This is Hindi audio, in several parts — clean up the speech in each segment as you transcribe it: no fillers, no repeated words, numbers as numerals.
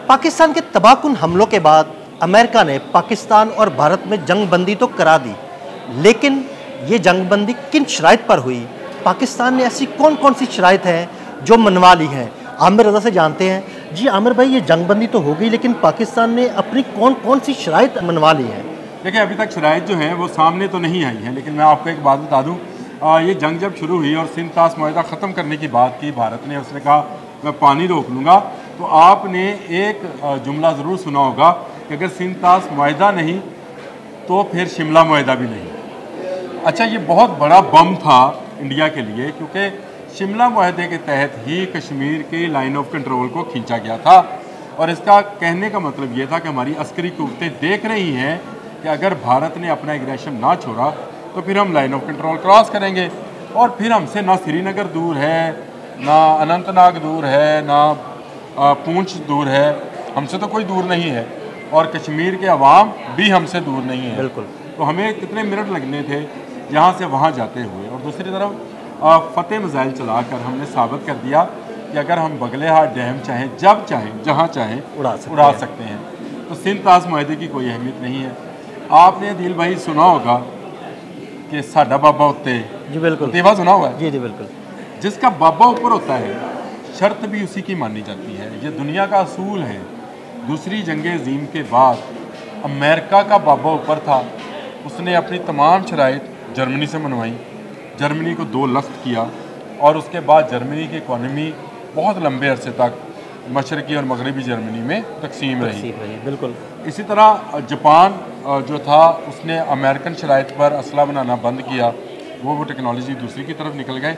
पाकिस्तान के तबाहकुन हमलों के बाद अमेरिका ने पाकिस्तान और भारत में जंग बंदी तो करा दी, लेकिन ये जंग बंदी किन शराइत पर हुई? पाकिस्तान ने ऐसी कौन कौन सी शराइत हैं जो मनवा ली हैं? आमिर रज़ा से जानते हैं। जी आमिर भाई, ये जंग बंदी तो हो गई, लेकिन पाकिस्तान ने अपनी कौन कौन सी शराइत मनवा ली है? देखिए, अभी तक शराइत जो हैं वो सामने तो नहीं आई हैं, लेकिन मैं आपको एक बात बता दूं, ये जंग जब शुरू हुई और सिंध ताश मुआहदा ख़त्म करने की बात की भारत ने, उसने कहा मैं पानी रोक लूँगा, तो आपने एक जुमला ज़रूर सुना होगा कि अगर सिंध ताश मुआहदा नहीं तो फिर शिमला मुआहदा भी नहीं। अच्छा, ये बहुत बड़ा बम था इंडिया के लिए, क्योंकि शिमला मुआहदे के तहत ही कश्मीर की लाइन ऑफ कंट्रोल को खींचा गया था। और इसका कहने का मतलब ये था कि हमारी अस्करी क़ुव्वतें देख रही हैं कि अगर भारत ने अपना एग्रेशन ना छोड़ा तो फिर हम लाइन ऑफ कंट्रोल क्रॉस करेंगे, और फिर हमसे ना श्रीनगर दूर है, ना अनंतनाग दूर है, ना पूंछ दूर है, हमसे तो कोई दूर नहीं है, और कश्मीर के अवाम भी हमसे दूर नहीं है। बिल्कुल। तो हमें कितने मिनट लगने थे यहाँ से वहाँ जाते हुए। और दूसरी तरफ फतेह मिसाइल चलाकर हमने साबित कर दिया कि अगर हम बगलेहाट डैम चाहें, जब चाहें, जहाँ चाहें उड़ा सकते हैं। तो सिंध ताश मुआहदे की कोई अहमियत नहीं है। आपने दिल भाई सुना होगा कि साडा बाबा उत्ते, जी बिल्कुल, तेवा सुना हुआ है? जी जी बिल्कुल। जिसका बाबा ऊपर होता है, शर्त भी उसी की मानी जाती है। ये दुनिया का असूल है। दूसरी जंग अज़ीम के बाद अमेरिका का बाबा ऊपर था, उसने अपनी तमाम शराइत जर्मनी से मनवाई, जर्मनी को 2 लख्त किया, और उसके बाद जर्मनी की इकॉनमी बहुत लंबे अरसे तक मशरक़ी और मगरबी जर्मनी में तकसीम रही। बिल्कुल। इसी तरह जापान जो था, उसने अमेरिकन शराइत पर असला बनाना बंद किया, वो टेक्नोलॉजी दूसरी की तरफ निकल गए,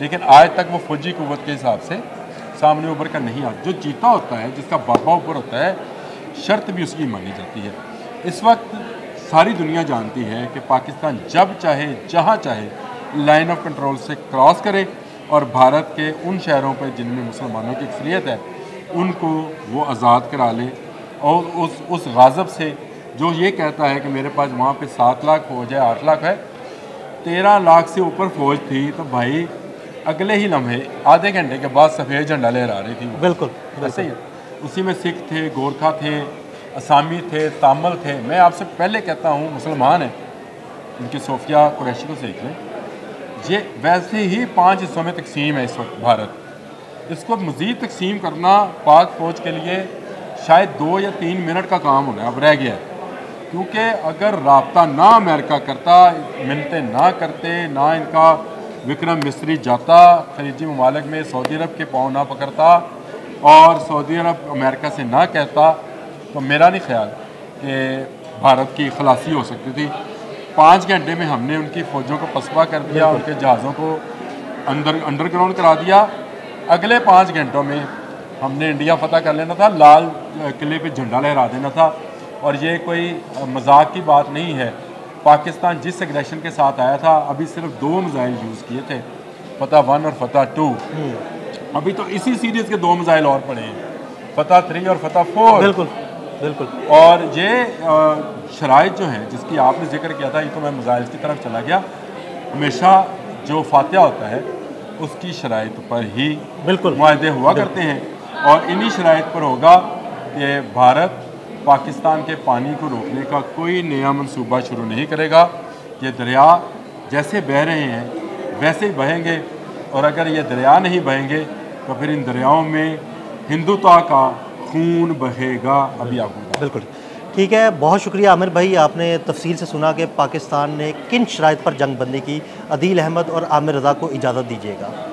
लेकिन आज तक वो फौजी क़ुव्वत के हिसाब से सामने उभर कर नहीं आता। जो जीता होता है, जिसका बाबा ऊपर होता है, शर्त भी उसकी मानी जाती है। इस वक्त सारी दुनिया जानती है कि पाकिस्तान जब चाहे, जहाँ चाहे लाइन ऑफ कंट्रोल से क्रॉस करे, और भारत के उन शहरों पर जिनमें मुसलमानों की अक्सरियत है उनको वो आज़ाद करा ले। और उस गाज़ब से जो ये कहता है कि मेरे पास वहाँ पे 7 लाख फौज है, 8 लाख है, 13 लाख से ऊपर फौज थी, तो भाई अगले ही लम्हे आधे घंटे के बाद सफ़ेद झंडा लहरा रही थी। बिल्कुल ऐसे ही उसी में सिख थे, गोरखा थे, असामी थे, तामिल थे। मैं आपसे पहले कहता हूँ, मुसलमान हैं, इनकी सोफिया कुरैशी को सीख लें। ये वैसे ही 5 हिस्सों में तकसीम है इस वक्त भारत। इसको मज़ीद तकसीम करना पाक फ़ौज के लिए शायद 2 या 3 मिनट का काम होना अब रह गया है, क्योंकि अगर राब्ता ना अमेरिका करता, मिलते ना करते, ना इनका विक्रम मिस्री जाता खलीजी ममालिक में, सऊदी अरब के पाँव ना पकड़ता, और सऊदी अरब अमेरिका से ना कहता, तो मेरा नहीं ख्याल कि भारत की खलासी हो सकती थी। 5 घंटे में हमने उनकी फ़ौजों को पसपा कर दिया, उनके जहाज़ों को अंडरग्राउंड करा दिया। अगले 5 घंटों में हमने इंडिया फतह कर लेना था, लाल किले पे झंडा लहरा देना था। और ये कोई मजाक की बात नहीं है। पाकिस्तान जिस एग्रेशन के साथ आया था, अभी सिर्फ 2 मिसाइल यूज़ किए थे, फतह 1 और फतह 2। अभी तो इसी सीरीज़ के 2 मिसाइल और पड़े हैं, फतह 3 और फतह 4। बिल्कुल बिल्कुल। और ये शराइत जो हैं जिसकी आपने जिक्र किया था, ये तो मैं मिसाइल की तरफ चला गया। हमेशा जो फातिहा होता है उसकी शराइत पर ही बिल्कुल मुआहदे हुआ करते हैं, और इन्हीं शराइत पर होगा कि भारत पाकिस्तान के पानी को रोकने का कोई नया मंसूबा शुरू नहीं करेगा। ये दरिया जैसे बह रहे हैं वैसे ही बहेंगे, और अगर ये दरिया नहीं बहेंगे तो फिर इन दरियाओं में हिंदुत्व का खून बहेगा। अभी आपको बिल्कुल ठीक है। बहुत शुक्रिया आमिर भाई, आपने तफसील से सुना कि पाकिस्तान ने किन शराइत पर जंग बंदी की। अदील अहमद और आमिर रज़ा को इजाज़त दीजिएगा।